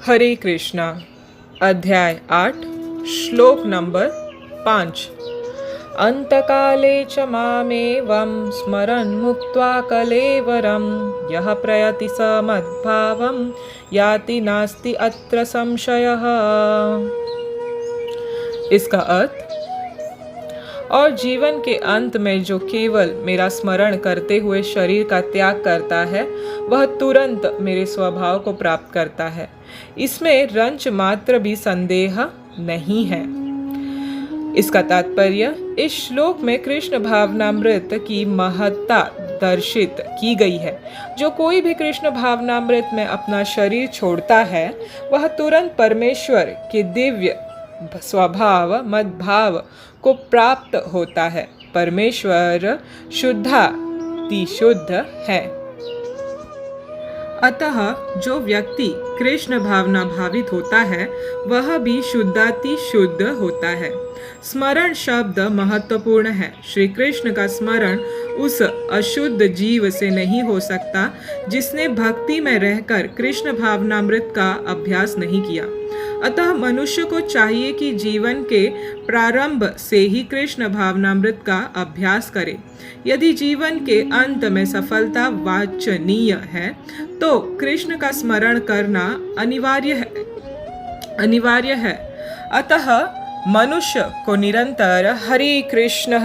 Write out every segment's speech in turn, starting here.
हरे कृष्णा। अध्याय 8 श्लोक नंबर 5। अंतकाले च मामेवं स्मरन् मुक्त्वा कलेवरं यः प्रयति स मद्भावं याति नास्ति अत्र संशयः। इसका अर्थ, और जीवन के अंत में जो केवल मेरा स्मरण करते हुए शरीर का त्याग करता है वह तुरंत मेरे स्वभाव को प्राप्त करता है, इसमें रंच मात्र भी संदेह नहीं है। इसका तात्पर्य, इस श्लोक में कृष्ण भावनामृत की महत्ता दर्शित की गई है। जो कोई भी कृष्ण भावनामृत में अपना शरीर छोड़ता है वह तुरंत परमेश्वर के दिव्य स्वभाव मद्भाव को प्राप्त होता है। परमेश्वर शुद्धाति शुद्ध है। अतः जो व्यक्ति कृष्ण भावना भावित होता है वह भी शुद्धाति शुद्ध होता है। स्मरण शब्द महत्वपूर्ण है। श्री कृष्ण का स्मरण उस अशुद्ध जीव से नहीं हो सकता जिसने भक्ति में रहकर कृष्ण भावनामृत का अभ्यास नहीं किया। अतः मनुष्य को चाहिए कि जीवन के प्रारंभ से ही कृष्ण भावनामृत का अभ्यास करे। यदि जीवन के अंत में सफलता वांछनीय है तो कृष्ण का स्मरण करना अनिवार्य है। अतः मनुष्य को निरंतर हरे कृष्ण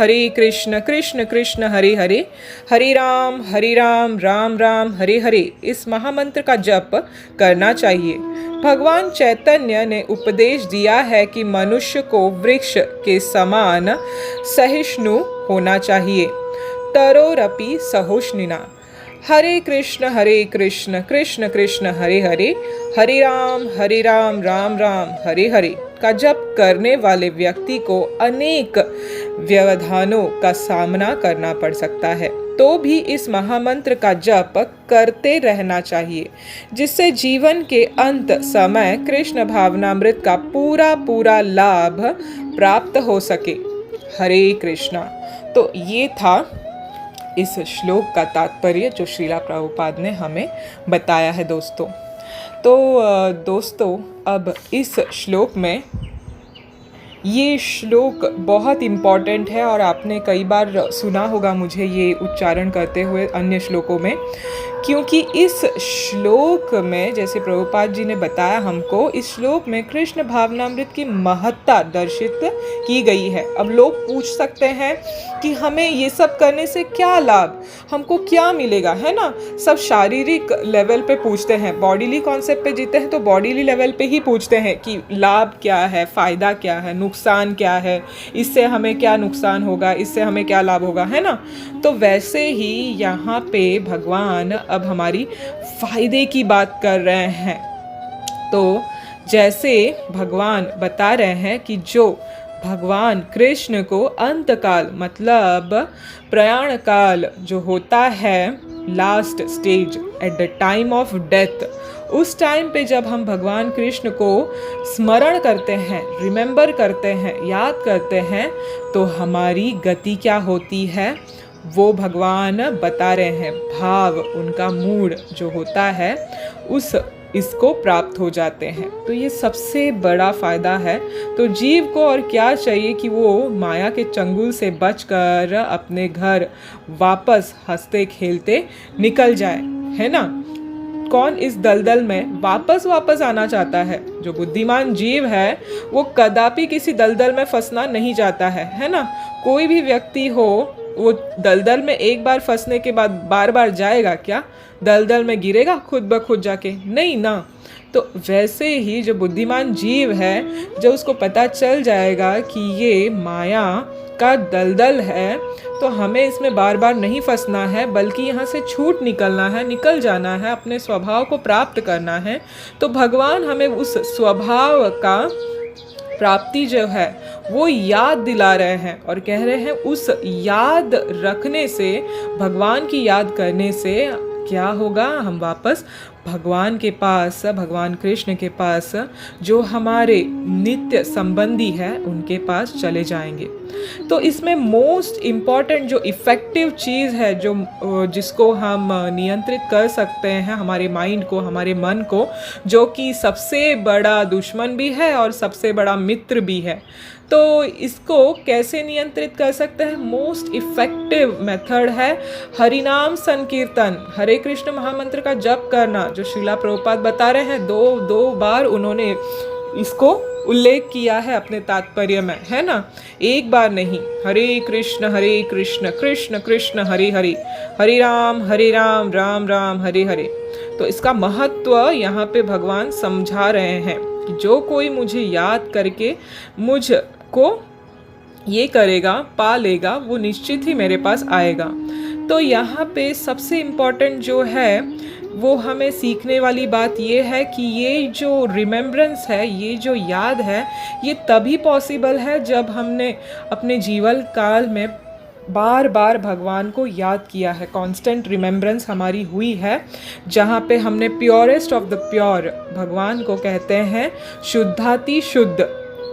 कृष्ण कृष्ण हरे हरे, हरे राम राम राम हरे हरे इस महामंत्र का जप करना चाहिए। भगवान चैतन्य ने उपदेश दिया है कि मनुष्य को वृक्ष के समान सहिष्णु होना चाहिए। तरोरपि सहोष्णिना। हरे कृष्ण कृष्ण कृष्ण हरे हरे, हरे राम राम राम हरे हरे का जप करने वाले व्यक्ति को अनेक व्यवधानों का सामना करना पड़ सकता है, तो भी इस महामंत्र का जप करते रहना चाहिए, जिससे जीवन के अंत समय कृष्ण भावनामृत का पूरा लाभ प्राप्त हो सके। हरे कृष्णा। तो ये था इस श्लोक का तात्पर्य जो श्रीला प्रभुपाद ने हमें बताया है दोस्तों। तो दोस्तों, अब इस श्लोक में ये श्लोक बहुत इम्पॉर्टेंट है और आपने कई बार सुना होगा मुझे ये उच्चारण करते हुए अन्य श्लोकों में, क्योंकि इस श्लोक में जैसे प्रभुपाद जी ने बताया हमको, इस श्लोक में कृष्ण भावनामृत की महत्ता दर्शित की गई है। अब लोग पूछ सकते हैं कि हमें ये सब करने से क्या लाभ, हमको क्या मिलेगा, है ना। सब शारीरिक लेवल पे पूछते हैं, बॉडीली कॉन्सेप्ट पे जीते हैं तो बॉडीली लेवल पे ही पूछते हैं कि लाभ क्या है, फ़ायदा क्या है, नुकसान क्या है, इससे हमें क्या नुकसान होगा, इससे हमें क्या लाभ होगा, है ना। तो वैसे ही यहाँ पे भगवान अब हमारी फायदे की बात कर रहे हैं। तो जैसे भगवान बता रहे हैं कि जो भगवान कृष्ण को अंतकाल मतलब प्रयाण काल जो होता है, last stage at the time of death, उस टाइम पे जब हम भगवान कृष्ण को स्मरण करते हैं, रिमेंबर करते हैं, याद करते हैं, तो हमारी गति क्या होती है वो भगवान बता रहे हैं। भाव, उनका मूड जो होता है इसको प्राप्त हो जाते हैं। तो ये सबसे बड़ा फायदा है। तो जीव को और क्या चाहिए कि वो माया के चंगुल से बचकर अपने घर वापस हंसते खेलते निकल जाए, है ना। कौन इस दलदल में वापस आना चाहता है? जो बुद्धिमान जीव है वो कदापि किसी दलदल में फंसना नहीं चाहता है ना। कोई भी व्यक्ति हो वो दलदल में एक बार फंसने के बाद बार बार जाएगा क्या? दलदल में गिरेगा खुद ब खुद जाके? नहीं ना। तो वैसे ही जो बुद्धिमान जीव है, जो उसको पता चल जाएगा कि ये माया का दलदल है, तो हमें इसमें बार बार नहीं फंसना है, बल्कि यहाँ से छूट निकलना है, निकल जाना है, अपने स्वभाव को प्राप्त करना है। तो भगवान हमें उस स्वभाव का प्राप्ति जो है वो याद दिला रहे हैं और कह रहे हैं उस याद रखने से, भगवान की याद करने से क्या होगा, हम वापस भगवान के पास, भगवान कृष्ण के पास, जो हमारे नित्य संबंधी है उनके पास चले जाएंगे। तो इसमें मोस्ट इम्पॉर्टेंट जो इफ़ेक्टिव चीज़ है, जो जिसको हम नियंत्रित कर सकते हैं हमारे माइंड को, हमारे मन को, जो कि सबसे बड़ा दुश्मन भी है और सबसे बड़ा मित्र भी है, तो इसको कैसे नियंत्रित कर सकते हैं? मोस्ट इफ़ेक्टिव मेथड है हरिनाम संकीर्तन, हरे कृष्ण महामंत्र का जप करना, जो श्रीला प्रभुपाद बता रहे हैं। दो बार उन्होंने इसको उल्लेख किया है अपने तात्पर्य में, है ना, एक बार नहीं। हरे कृष्ण कृष्ण कृष्ण हरे हरे, हरे राम राम राम हरे हरे। तो इसका महत्व यहाँ पे भगवान समझा रहे हैं कि जो कोई मुझे याद करके मुझको ये करेगा, पा लेगा, वो निश्चित ही मेरे पास आएगा। तो यहाँ पे सबसे इम्पोर्टेंट जो है वो हमें सीखने वाली बात ये है कि ये जो रिमेम्बरेंस है, ये जो याद है, ये तभी पॉसिबल है जब हमने अपने जीवन काल में बार बार भगवान को याद किया है, कांस्टेंट रिमेम्बरेंस हमारी हुई है, जहाँ पे हमने प्योरेस्ट ऑफ द प्योर, भगवान को कहते हैं शुद्धाति शुद्ध,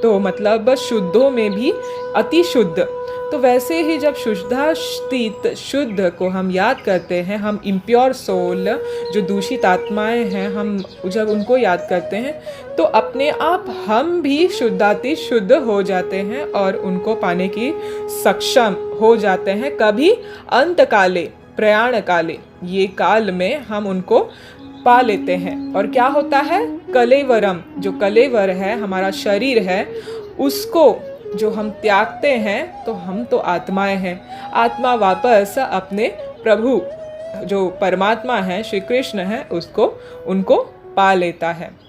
तो मतलब शुद्धों में भी अति शुद्ध। तो वैसे ही जब शुद्धातीत शुद्ध को हम याद करते हैं, हम इम्प्योर सोल, जो दूषित आत्माएं हैं, हम जब उनको याद करते हैं तो अपने आप हम भी शुद्धातीत शुद्ध हो जाते हैं और उनको पाने की सक्षम हो जाते हैं। कभी अंत काले, प्रयाण काले, ये काल में हम उनको पा लेते हैं। और क्या होता है? कलेवरम, जो कलेवर है, हमारा शरीर है, उसको जो हम त्यागते हैं तो हम तो आत्माएं हैं, आत्मा वापस अपने प्रभु जो परमात्मा है, श्री कृष्ण है, उनको पा लेता है।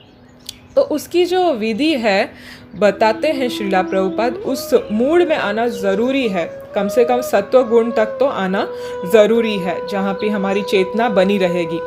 तो उसकी जो विधि है बताते हैं श्रीला प्रभुपाद, उस मूड में आना ज़रूरी है, कम से कम सत्व गुण तक तो आना ज़रूरी है, जहाँ पे हमारी चेतना बनी रहेगी।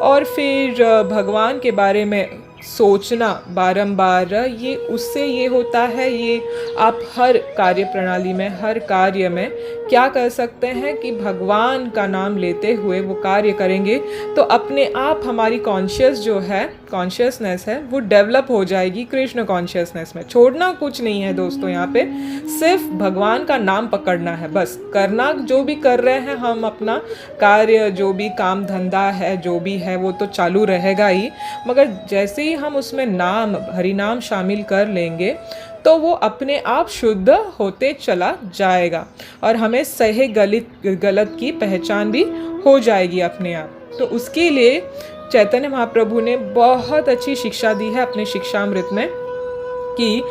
और फिर भगवान के बारे में सोचना बारंबार, ये उससे ये होता है, ये आप हर कार्य प्रणाली में, हर कार्य में क्या कर सकते हैं कि भगवान का नाम लेते हुए वो कार्य करेंगे तो अपने आप हमारी कॉन्शियसनेस है वो डेवलप हो जाएगी कृष्ण कॉन्शियसनेस में। छोड़ना कुछ नहीं है दोस्तों, यहाँ पे सिर्फ भगवान का नाम पकड़ना है, बस करना जो भी कर रहे हैं हम, अपना कार्य जो भी काम धंधा है जो भी है वो तो चालू रहेगा ही, मगर जैसे ही हम उसमें नाम, हरिनाम शामिल कर लेंगे तो वो अपने आप शुद्ध होते चला जाएगा और हमें सही गलत की पहचान भी हो जाएगी अपने आप। तो उसके लिए चैतन्य महाप्रभु ने बहुत अच्छी शिक्षा दी है अपने शिक्षामृत में कि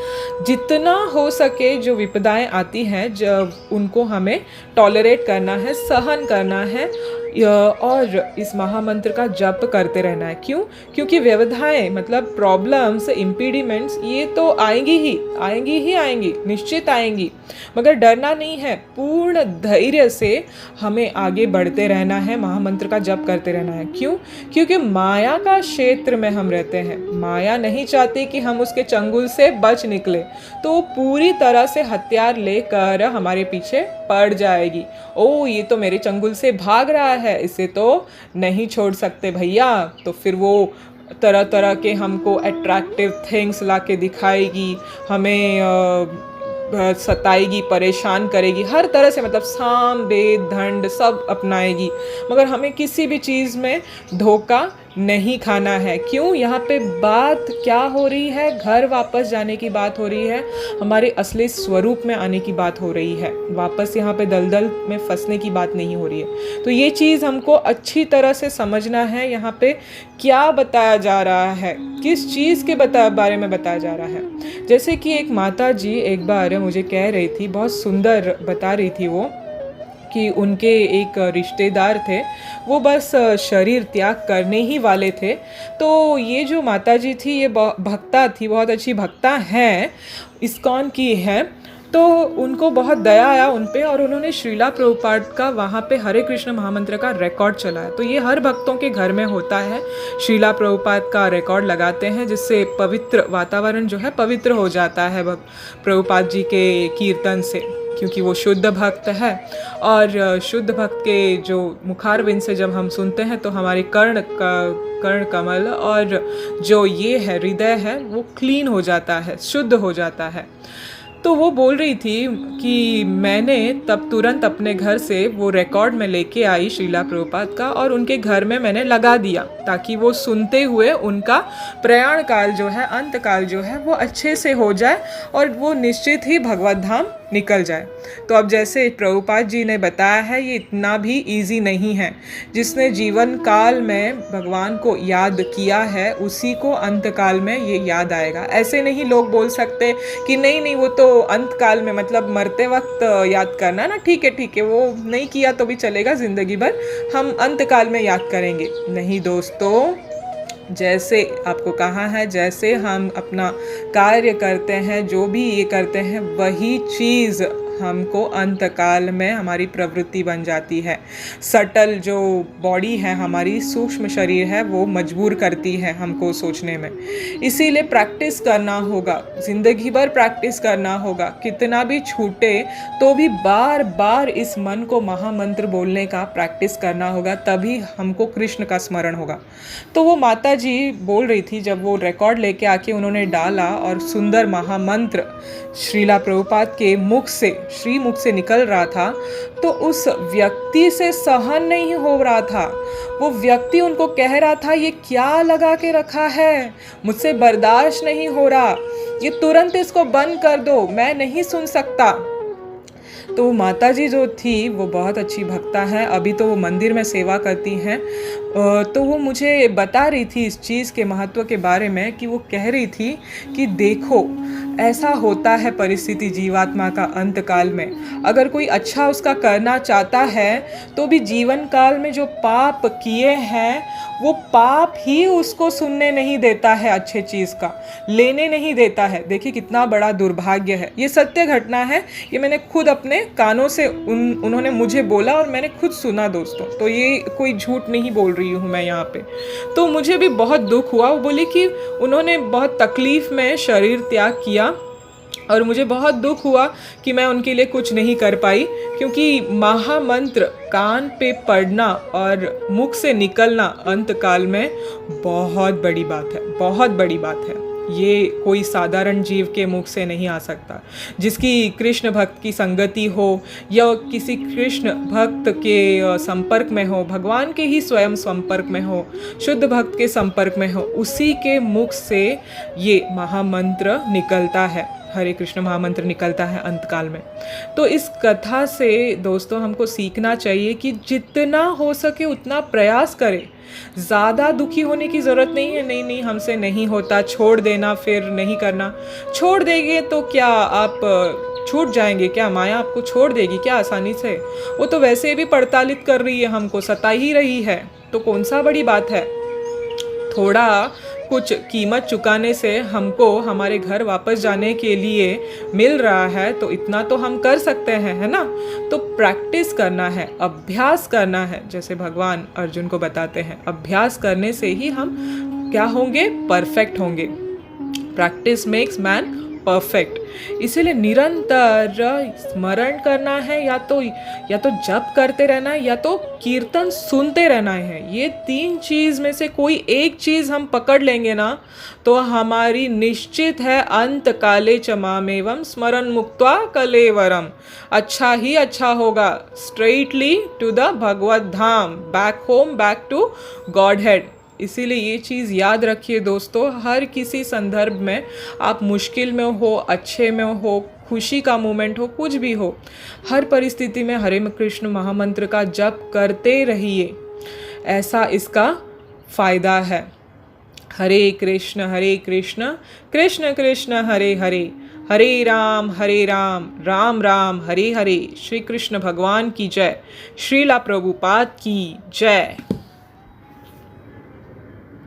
जितना हो सके जो विपदाएं आती हैं, जब उनको हमें टॉलरेट करना है, सहन करना है और इस महामंत्र का जप करते रहना है। क्यों? क्योंकि व्यवधाएं मतलब प्रॉब्लम्स, इम्पीडिमेंट्स, ये तो आएंगी, निश्चित आएंगी, मगर डरना नहीं है, पूर्ण धैर्य से हमें आगे बढ़ते रहना है, महामंत्र का जप करते रहना है। क्यों? क्योंकि माया का क्षेत्र में हम रहते हैं, माया नहीं चाहती कि हम उसके चंगुल से बच निकले, तो पूरी तरह से हथियार लेकर हमारे पीछे पड़ जाएगी। ओ, ये तो मेरे चंगुल से भाग रहा है, इसे तो नहीं छोड़ सकते भैया। तो फिर वो तरह तरह के हमको अट्रैक्टिव थिंग्स ला के दिखाएगी, हमें सताएगी, परेशान करेगी, हर तरह से, मतलब साम वेद दंड सब अपनाएगी, मगर हमें किसी भी चीज़ में धोखा नहीं खाना है। क्यों? यहाँ पे बात क्या हो रही है? घर वापस जाने की बात हो रही है, हमारे असली स्वरूप में आने की बात हो रही है, वापस यहाँ पे दलदल में फंसने की बात नहीं हो रही है। तो ये चीज़ हमको अच्छी तरह से समझना है, यहाँ पे क्या बताया जा रहा है, किस चीज़ के बारे में बताया जा रहा है। जैसे कि एक माता जी एक बार मुझे कह रही थी, बहुत सुंदर बता रही थी वो, कि उनके एक रिश्तेदार थे, वो बस शरीर त्याग करने ही वाले थे। तो ये जो माताजी थी, ये भक्ता थी, बहुत अच्छी भक्ता हैं, इस्कॉन की हैं। तो उनको बहुत दया आया उन पे और उन्होंने श्रीला प्रभुपाद का वहाँ पे हरे कृष्ण महामंत्र का रिकॉर्ड चलाया। तो ये हर भक्तों के घर में होता है, श्रीला प्रभुपाद का रिकॉर्ड लगाते हैं, जिससे पवित्र वातावरण जो है पवित्र हो जाता है प्रभुपाद जी के कीर्तन से। क्योंकि वो शुद्ध भक्त है। और शुद्ध भक्त के जो मुखारविंद से जब हम सुनते हैं तो हमारे कर्ण कमल और जो ये है हृदय है वो क्लीन हो जाता है, शुद्ध हो जाता है। तो वो बोल रही थी कि मैंने तब तुरंत अपने घर से वो रिकॉर्ड में लेके आई श्रीला प्रभुपाद का और उनके घर में मैंने लगा दिया, ताकि वो सुनते हुए उनका प्रयाण काल जो है, अंत काल जो है वो अच्छे से हो जाए और वो निश्चित ही भगवत धाम निकल जाए। तो अब जैसे प्रभुपाद जी ने बताया है, ये इतना भी इजी नहीं है। जिसने जीवन काल में भगवान को याद किया है उसी को अंत काल में ये याद आएगा। ऐसे नहीं लोग बोल सकते कि नहीं वो तो अंत काल में, मतलब मरते वक्त याद करना ना, ठीक है वो नहीं किया तो भी चलेगा, जिंदगी भर हम अंत काल में याद करेंगे। नहीं दोस्तों, जैसे आपको कहा है, जैसे हम अपना कार्य करते हैं, जो भी ये करते हैं, वही चीज़ हमको अंतकाल में हमारी प्रवृत्ति बन जाती है। सटल जो बॉडी है हमारी, सूक्ष्म शरीर है, वो मजबूर करती है हमको सोचने में। इसीलिए प्रैक्टिस करना होगा, ज़िंदगी भर प्रैक्टिस करना होगा। कितना भी छूटे तो भी बार बार इस मन को महामंत्र बोलने का प्रैक्टिस करना होगा, तभी हमको कृष्ण का स्मरण होगा। तो वो माता जी बोल रही थी, जब वो रिकॉर्ड लेके आके उन्होंने डाला और सुंदर महामंत्र श्रीला प्रभुपाद के मुख से, श्री मुख से निकल रहा था, तो उस व्यक्ति से सहन नहीं हो रहा था। वो व्यक्ति उनको कह रहा था, ये क्या लगा के रखा है, मुझसे बर्दाश्त नहीं हो रहा, ये तुरंत इसको बंद कर दो, मैं नहीं सुन सकता। तो माता जी जो थी वो बहुत अच्छी भक्ता है, अभी तो वो मंदिर में सेवा करती हैं। तो वो मुझे बता रही थी इस चीज़ के महत्व के बारे में, कि वो कह रही थी कि देखो ऐसा होता है परिस्थिति जीवात्मा का अंत काल में। अगर कोई अच्छा उसका करना चाहता है तो भी जीवन काल में जो पाप किए हैं वो पाप ही उसको सुनने नहीं देता है, अच्छे चीज़ का लेने नहीं देता है। देखिए कितना बड़ा दुर्भाग्य है। ये सत्य घटना है, ये मैंने खुद अपने कानों से उन्होंने मुझे बोला और मैंने खुद सुना दोस्तों, तो ये कोई झूठ नहीं बोल रही हूँ मैं यहाँ पे। तो मुझे भी बहुत दुख हुआ। वो बोली कि उन्होंने बहुत तकलीफ में शरीर त्याग किया और मुझे बहुत दुख हुआ कि मैं उनके लिए कुछ नहीं कर पाई, क्योंकि महामंत्र कान पे पढ़ना और मुख से निकलना अंत काल में बहुत बड़ी बात है, बहुत बड़ी बात है। ये कोई साधारण जीव के मुख से नहीं आ सकता। जिसकी कृष्ण भक्त की संगति हो या किसी कृष्ण भक्त के संपर्क में हो, भगवान के ही स्वयं संपर्क में हो, शुद्ध भक्त के संपर्क में हो, उसी के मुख से ये महामंत्र निकलता है, हरे कृष्ण महामंत्र निकलता है अंतकाल में। तो इस कथा से दोस्तों हमको सीखना चाहिए कि जितना हो सके उतना प्रयास करें। ज़्यादा दुखी होने की ज़रूरत नहीं है, नहीं हमसे नहीं होता, छोड़ देना, फिर नहीं करना। छोड़ देंगे तो क्या आप छूट जाएंगे क्या? माया आपको छोड़ देगी क्या आसानी से? वो तो वैसे भी पड़तालित कर रही है, हमको सता ही रही है, तो कौन सा बड़ी बात है। थोड़ा कुछ कीमत चुकाने से हमको हमारे घर वापस जाने के लिए मिल रहा है, तो इतना तो हम कर सकते हैं, है ना। तो प्रैक्टिस करना है, अभ्यास करना है, जैसे भगवान अर्जुन को बताते हैं, अभ्यास करने से ही हम क्या होंगे? परफेक्ट होंगे। Practice makes man perfect. इसीलिए निरंतर स्मरण करना है, या तो जप करते रहना है, या तो कीर्तन सुनते रहना है। ये तीन चीज़ में से कोई एक चीज़ हम पकड़ लेंगे ना, तो हमारी निश्चित है अंत काले च मामेवं स्मरण मुक्त्वा कलेवरम, अच्छा ही अच्छा होगा, straightly to the Bhagavat Dham, back home, back to Godhead. इसीलिए ये चीज़ याद रखिए दोस्तों, हर किसी संदर्भ में, आप मुश्किल में हो, अच्छे में हो, खुशी का मोमेंट हो, कुछ भी हो, हर परिस्थिति में हरे कृष्ण महामंत्र का जप करते रहिए, ऐसा इसका फ़ायदा है। हरे कृष्ण कृष्ण कृष्ण हरे हरे, हरे राम राम राम हरे हरे। श्री कृष्ण भगवान की जय, श्रीला प्रभुपाद की जय।